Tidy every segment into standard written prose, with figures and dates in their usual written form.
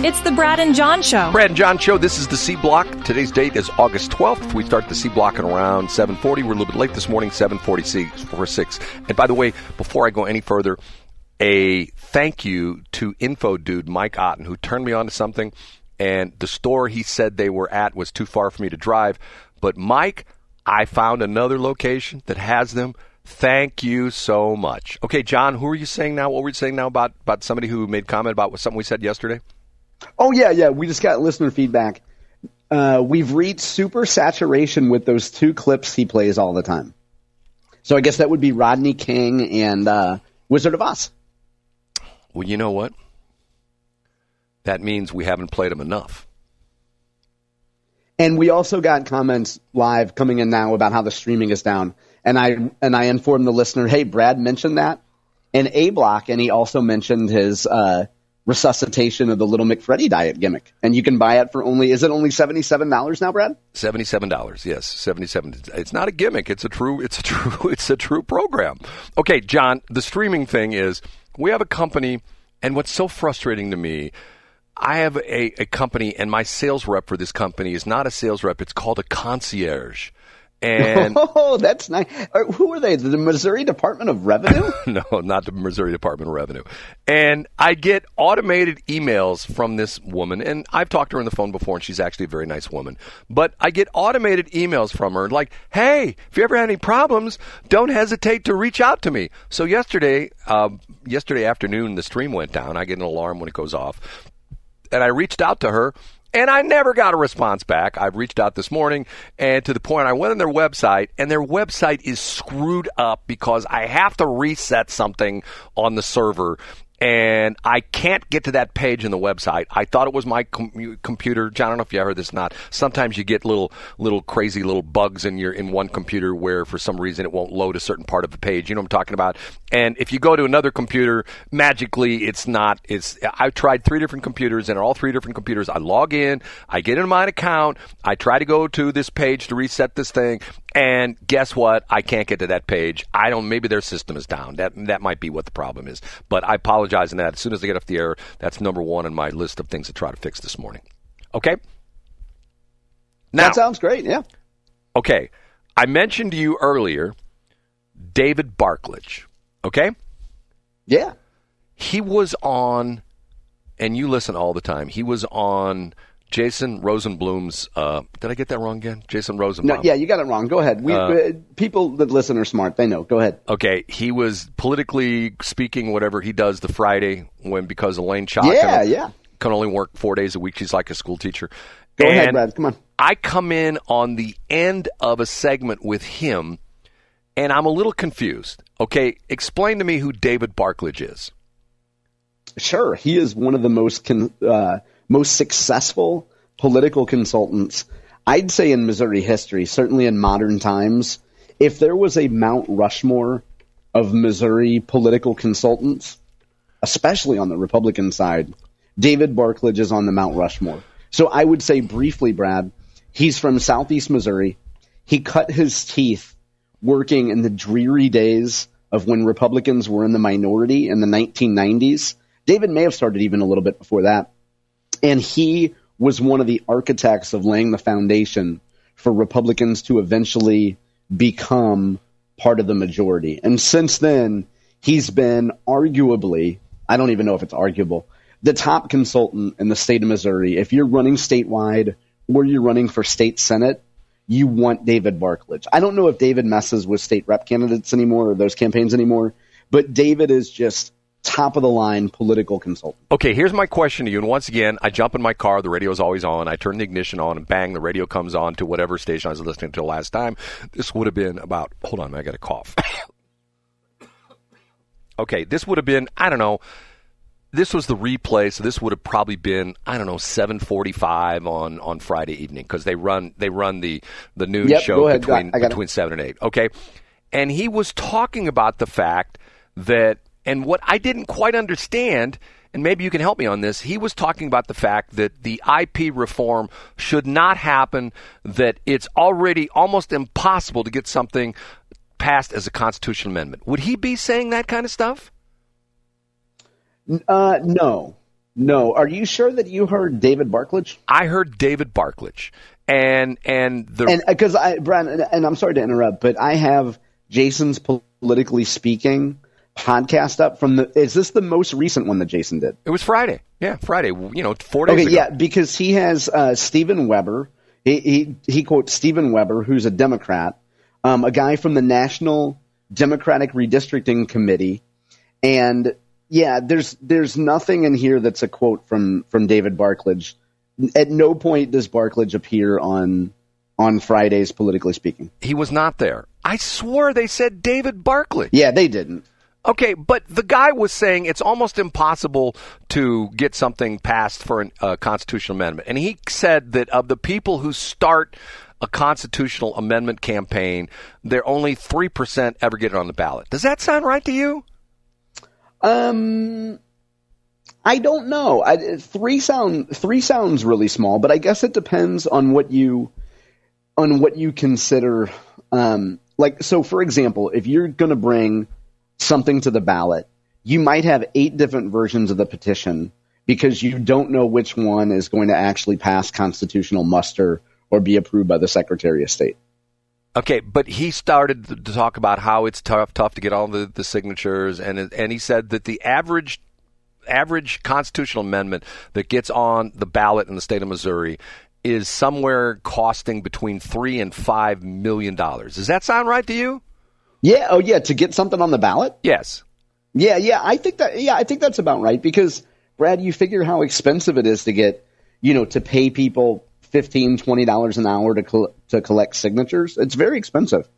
It's the Brad and John Show. Brad and John Show. This is the C Block. Today's date is August 12th. We start the C Block at around 7:40. We're a little bit late this morning, 7:46. And by the way, before I go any further, a thank you to info dude Mike Otten, who turned me on to something, and the store he said they were at was too far for me to drive. But Mike, I found another location that has them. Thank you so much. Okay, John, who are you saying now? What were you saying now about somebody who made comment about something we said yesterday? Oh, yeah. We just got listener feedback. We've reached super saturation with those two clips he plays all the time. So I guess that would be Rodney King and Wizard of Oz. Well, you know what? That means we haven't played them enough. And we also got comments live coming in now about how the streaming is down. And I informed the listener, hey, Brad mentioned that in A Block, and he also mentioned his resuscitation of the Little McFreddy diet gimmick. And you can buy it for is it only $77 now, Brad? $77, yes, $77. It's not a gimmick. It's a true program. Okay, John, the streaming thing is we have a company, and what's so frustrating to me, I have a company, and my sales rep for this company is not a sales rep. It's called a concierge. And oh, that's nice. Who are they? The Missouri Department of Revenue? No, not the Missouri Department of Revenue. And I get automated emails from this woman, and I've talked to her on the phone before, and she's actually a very nice woman. But I get automated emails from her like, hey, if you ever have any problems, don't hesitate to reach out to me. So yesterday afternoon, the stream went down. I get an alarm when it goes off. And I reached out to her, and I never got a response back. I've reached out this morning, and to the point I went on their website, and their website is screwed up because I have to reset something on the server, and I can't get to that page in the website. I thought it was my computer. John, I don't know if you ever heard this or not. Sometimes you get little crazy little bugs in one computer where for some reason it won't load a certain part of the page. You know what I'm talking about? And if you go to another computer, magically it's not. I've tried 3 different computers, and on all 3 different computers I log in, I get in my account, I try to go to this page to reset this thing, and guess what? I can't get to that page. Maybe their system is down. That might be what the problem is. But I apologize in that. As soon as I get off the air, that's number 1 on my list of things to try to fix this morning. Okay? Now, that sounds great, yeah. Okay. I mentioned to you earlier David Barklage. Okay? Yeah. He was on, and you listen all the time, he was on Jason Rosenblum's, did I get that wrong again? Jason Rosenblum. No, yeah, you got it wrong. Go ahead. People that listen are smart. They know. Go ahead. Okay. He was politically speaking, whatever he does the Friday because Elaine Cha can only work 4 days a week. She's like a school teacher. Go ahead, Brad. Come on. I come in on the end of a segment with him, and I'm a little confused. Okay. Explain to me who David Barklage is. Sure. He is one of the most successful political consultants, I'd say, in Missouri history, certainly in modern times. If there was a Mount Rushmore of Missouri political consultants, especially on the Republican side, David Barklage is on the Mount Rushmore. So I would say briefly, Brad, he's from Southeast Missouri. He cut his teeth working in the dreary days of when Republicans were in the minority in the 1990s. David may have started even a little bit before that. And he was one of the architects of laying the foundation for Republicans to eventually become part of the majority. And since then, he's been arguably, I don't even know if it's arguable, the top consultant in the state of Missouri. If you're running statewide or you're running for state senate, you want David Barklage. I don't know if David messes with state rep candidates anymore or those campaigns anymore, but David is just top-of-the-line political consultant. Okay, here's my question to you. And once again, I jump in my car. The radio's always on. I turn the ignition on, and bang, the radio comes on to whatever station I was listening to last time. This would have been about, hold on, I got a cough. Okay, this would have been, I don't know, this was the replay, so this would have probably been, 7:45 on Friday evening, because they run the noon show between 7 and 8. Okay, and he was talking about the fact that, and what I didn't quite understand, and maybe you can help me on this, he was talking about the fact that the IP reform should not happen, that it's already almost impossible to get something passed as a constitutional amendment. Would he be saying that kind of stuff? No. No. Are you sure that you heard David Barklage? I heard David Barklage. And because Brian, and I'm sorry to interrupt, but I have Jason's Politically Speaking podcast up is this the most recent one that Jason did? It was Friday. Yeah, Friday, 4 days ago. Yeah, because he has Stephen Weber. He quotes Stephen Weber, who's a Democrat, a guy from the National Democratic Redistricting Committee. And yeah, there's nothing in here that's a quote from David Barklage. At no point does Barklage appear on Friday's Politically Speaking. He was not there. I swore they said David Barklage. Yeah, they didn't. Okay, but the guy was saying it's almost impossible to get something passed for a constitutional amendment. And he said that of the people who start a constitutional amendment campaign, they're only 3% ever get it on the ballot. Does that sound right to you? I don't know. Three sounds really small, but I guess it depends on what you consider. So for example, if you're going to bring something to the ballot, you might have 8 different versions of the petition because you don't know which one is going to actually pass constitutional muster or be approved by the Secretary of State. Okay, but he started to talk about how it's tough to get all the signatures, and he said that the average constitutional amendment that gets on the ballot in the state of Missouri is somewhere costing between $3 and $5 million. Does that sound right to you? Yeah. Oh, yeah. To get something on the ballot? Yes. Yeah. I think that's about right because, Brad, you figure how expensive it is to get, to pay people $15, $20 an hour to collect signatures. It's very expensive.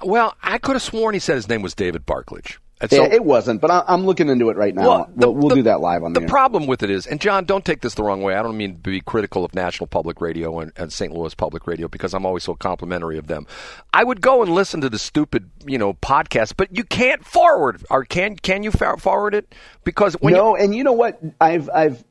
Well, I could have sworn he said his name was David Barklage. So, it wasn't, but I'm looking into it right now. We'll do that live on the air. The problem with it is, and John, don't take this the wrong way. I don't mean to be critical of National Public Radio and St. Louis Public Radio because I'm always so complimentary of them. I would go and listen to the stupid, podcast, but you can't forward, or can you forward it? Because and you know what? I've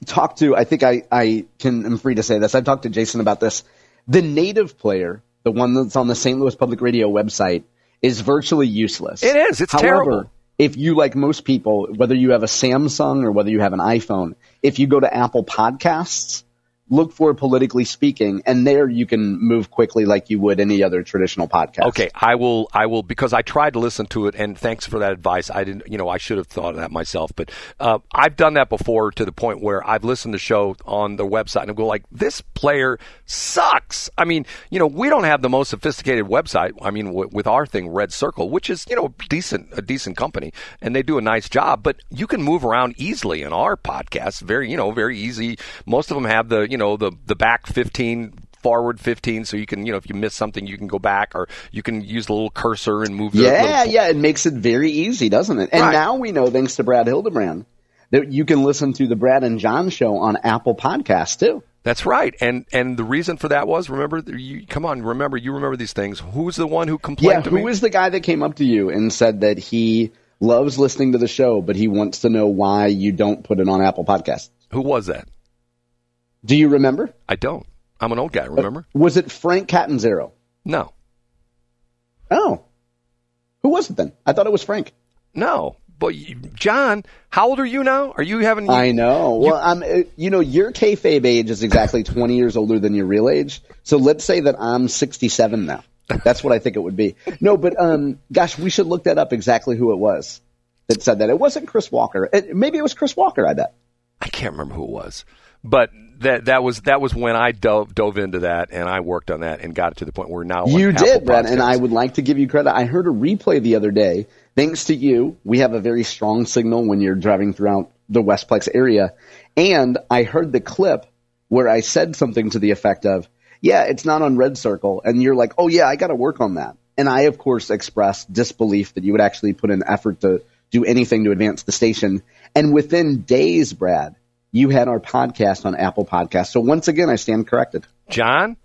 talked to. I think I'm free to say this. I've talked to Jason about this. The native player, the one that's on the St. Louis Public Radio website, is virtually useless. It is. It's terrible. However, if you, like most people, whether you have a Samsung or whether you have an iPhone, if you go to Apple Podcasts, look for Politically Speaking, and there you can move quickly like you would any other traditional podcast. Okay, I will, because I tried to listen to it, and thanks for that advice. I didn't, I should have thought of that myself, but I've done that before to the point where I've listened to the show on their website and I go like, this player sucks. I mean, we don't have the most sophisticated website. I mean, with our thing, Red Circle, which is, a decent company, and they do a nice job, but you can move around easily in our podcast. Very, very easy. Most of them have the back 15, forward 15, so you can, if you miss something, you can go back, or you can use the little cursor and move. It makes it very easy, doesn't it? And now we know, thanks to Brad Hildebrand, that you can listen to the Brad and John show on Apple Podcasts too. That's right, and the reason for that was, remember you remember these things. Who's the one who complained to me? Who was the guy that came up to you and said that he loves listening to the show, but he wants to know why you don't put it on Apple Podcasts? Who was that? Do you remember? I don't. I'm an old guy, remember? Was it Frank Catanzaro? No. Oh. Who was it then? I thought it was Frank. No. But, John, how old are you now? Are you having... I know. Well, your kayfabe age is exactly 20 years older than your real age. So let's say that I'm 67 now. That's what I think it would be. No, but, gosh, we should look that up exactly who it was that said that. It wasn't Chris Walker. Maybe it was Chris Walker, I bet. I can't remember who it was. But that was when I dove into that, and I worked on that and got it to the point where now you Apple did, Brad, Podcasts. and I would like to give you credit. I heard a replay the other day. Thanks to you, we have a very strong signal when you're driving throughout the Westplex area, and I heard the clip where I said something to the effect of, "Yeah, it's not on Red Circle," and you're like, "Oh yeah, I got to work on that." And I, of course, expressed disbelief that you would actually put in effort to do anything to advance the station. And within days, Brad, you had our podcast on Apple Podcasts. So once again, I stand corrected. John,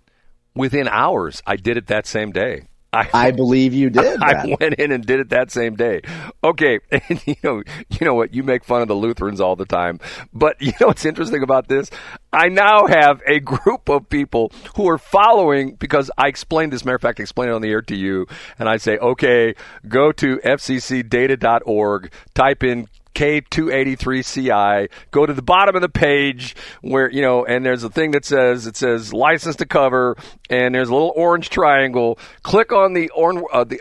within hours, I did it that same day. I believe you did. Brad. I went in and did it that same day. Okay, and you know what? You make fun of the Lutherans all the time, but you know what's interesting about this? I now have a group of people who are following, because I explained this. Matter of fact, I explained it on the air to you, and I say, okay, go to fccdata.org, type in K283CI. Go to the bottom of the page where, and there's a thing that says license to cover, and there's a little orange triangle. Click on the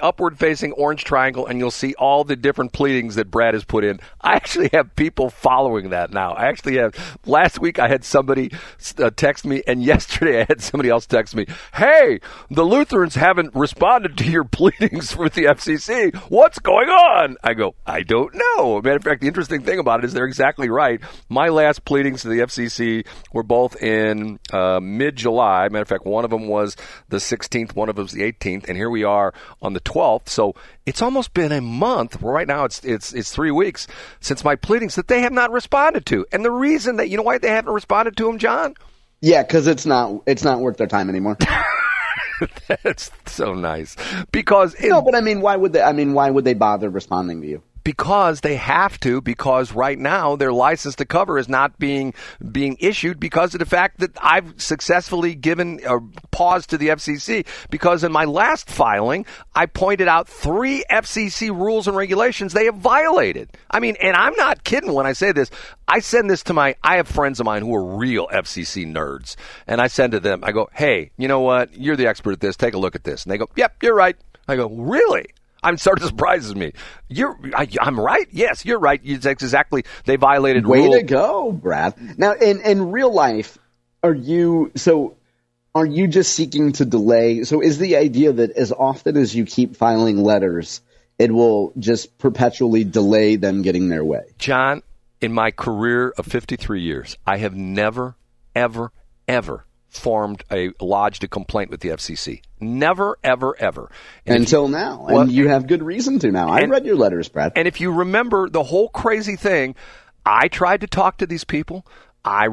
upward facing orange triangle, and you'll see all the different pleadings that Brad has put in. I actually have people following that now. I actually have. Last week I had somebody text me, and yesterday I had somebody else text me, hey, the Lutherans haven't responded to your pleadings with the FCC. What's going on? I go, I don't know. Matter of fact, the interesting thing about it is they're exactly right. My last pleadings to the FCC were both in mid-July. Matter of fact, one of them was the 16th, one of them was the 18th, and here we are on the 12th. So it's almost been a month. Right now it's 3 weeks since my pleadings that they have not responded to. And the reason that, you know why they haven't responded to them, John? Yeah, because it's not worth their time anymore. That's so nice. Because no, but why would they? Why would they bother responding to you? Because they have to, because right now their license to cover is not being issued because of the fact that I've successfully given a pause to the FCC, because in my last filing, I pointed out 3 FCC rules and regulations they have violated. And I'm not kidding when I say this. I send this to I have friends of mine who are real FCC nerds, and I send to them, I go, hey, you know what? You're the expert at this. Take a look at this. And they go, yep, you're right. I go, really? I'm sorry, it surprises me. I'm right? Yes, you're right. That's exactly. They violated Way rule. to go, Brad. Now, in real life, are you just seeking to delay? So is the idea that as often as you keep filing letters, it will just perpetually delay them getting their way? John, in my career of 53 years, I have never, ever, ever lodged a complaint with the FCC. Never, ever, ever. Until now. And you have good reason to now. I read your letters, Brad. And if you remember the whole crazy thing, I tried to talk to these people. I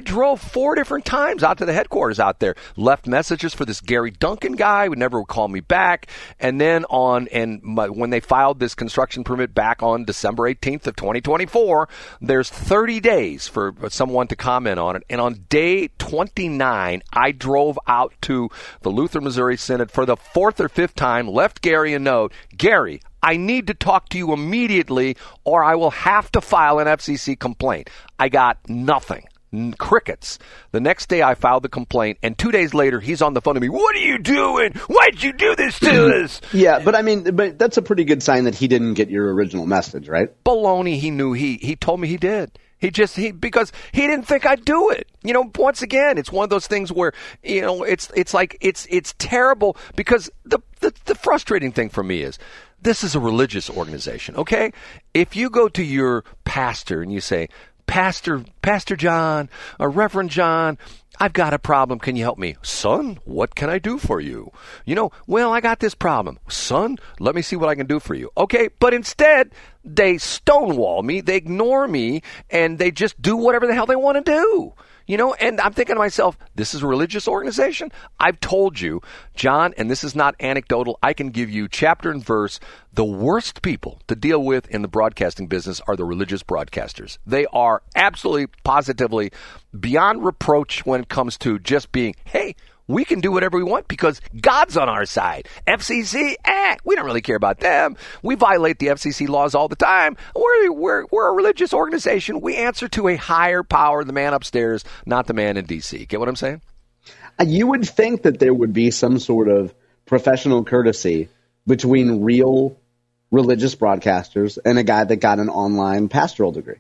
drove 4 different times out to the headquarters out there, left messages for this Gary Duncan guy who never would call me back. And then when they filed this construction permit back on December 18th of 2024, there's 30 days for someone to comment on it. And on day 29, I drove out to the Luther, Missouri Synod for the 4th or 5th time, left Gary a note. Gary, I need to talk to you immediately or I will have to file an FCC complaint. I got nothing. Crickets. The next day I filed the complaint, and 2 days later he's on the phone to me. What are you doing? Why'd you do this to us? Yeah, but that's a pretty good sign that he didn't get your original message, right? Baloney. He knew he told me he did. Because he didn't think I'd do it. Once again, it's one of those things where, it's terrible, because the frustrating thing for me is, this is a religious organization, okay? If you go to your pastor and you say, Pastor John, or Reverend John, I've got a problem. Can you help me? Son, what can I do for you? Well, I got this problem. Son, let me see what I can do for you. Okay, but instead, they stonewall me, they ignore me, and they just do whatever the hell they want to do. And I'm thinking to myself, this is a religious organization? I've told you, John, and this is not anecdotal, I can give you chapter and verse. The worst people to deal with in the broadcasting business are the religious broadcasters. They are absolutely, positively beyond reproach when it comes to just being, hey, we can do whatever we want because God's on our side. FCC, we don't really care about them. We violate the FCC laws all the time. We're a religious organization. We answer to a higher power, the man upstairs, not the man in D.C. Get what I'm saying? You would think that there would be some sort of professional courtesy between real religious broadcasters and a guy that got an online pastoral degree.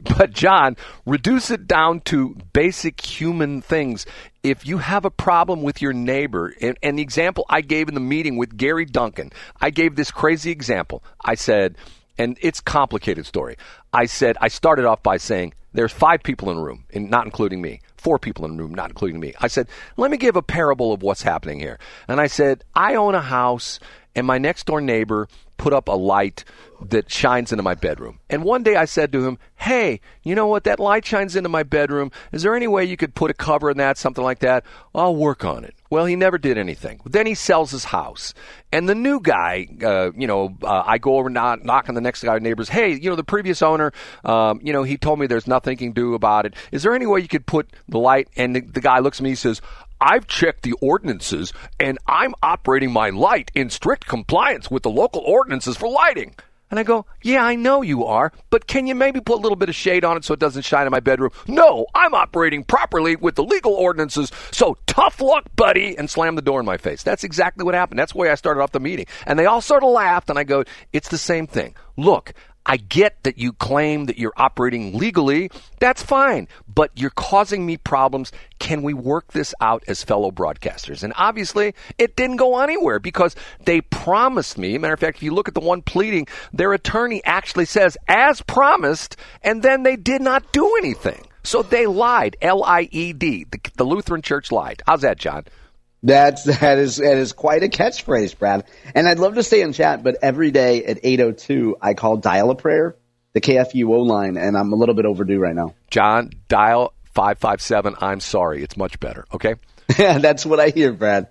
But, John, reduce it down to basic human things. If you have a problem with your neighbor, and the example I gave in the meeting with Gary Duncan, I gave this crazy example. I said, and it's a complicated story. I started off by saying, there's 5 people in the room, and not including me. 4 people in the room, not including me. I said, let me give a parable of what's happening here. And I said, I own a house, and my next door neighbor put up a light that shines into my bedroom. And one day I said to him, hey, you know what? That light shines into my bedroom. Is there any way you could put a cover in that, something like that? I'll work on it. Well, he never did anything. Then he sells his house. And the new guy, I go over and knock on the next guy's neighbor's. Hey, the previous owner, he told me there's nothing he can do about it. Is there any way you could put the light? And the guy looks at me and says, I've checked the ordinances, and I'm operating my light in strict compliance with the local ordinances for lighting. And I go, yeah, I know you are, but can you maybe put a little bit of shade on it so it doesn't shine in my bedroom? No, I'm operating properly with the legal ordinances, so tough luck, buddy, and slam the door in my face. That's exactly what happened. That's the way I started off the meeting. And they all sort of laughed, and I go, it's the same thing. Look, I get that you claim that you're operating legally. That's fine, but you're causing me problems. Can we work this out as fellow broadcasters? And obviously, it didn't go anywhere because they promised me. Matter of fact, if you look at the one pleading, their attorney actually says, as promised, and then they did not do anything. So they lied, L-I-E-D. The Lutheran Church lied. How's that, John? That is quite a catchphrase, Brad. And I'd love to stay in chat, but every day at 8:02, I call Dial a Prayer, the KFUO line, and I'm a little bit overdue right now. John, dial 557. I'm sorry. It's much better. Okay. Yeah, that's what I hear, Brad.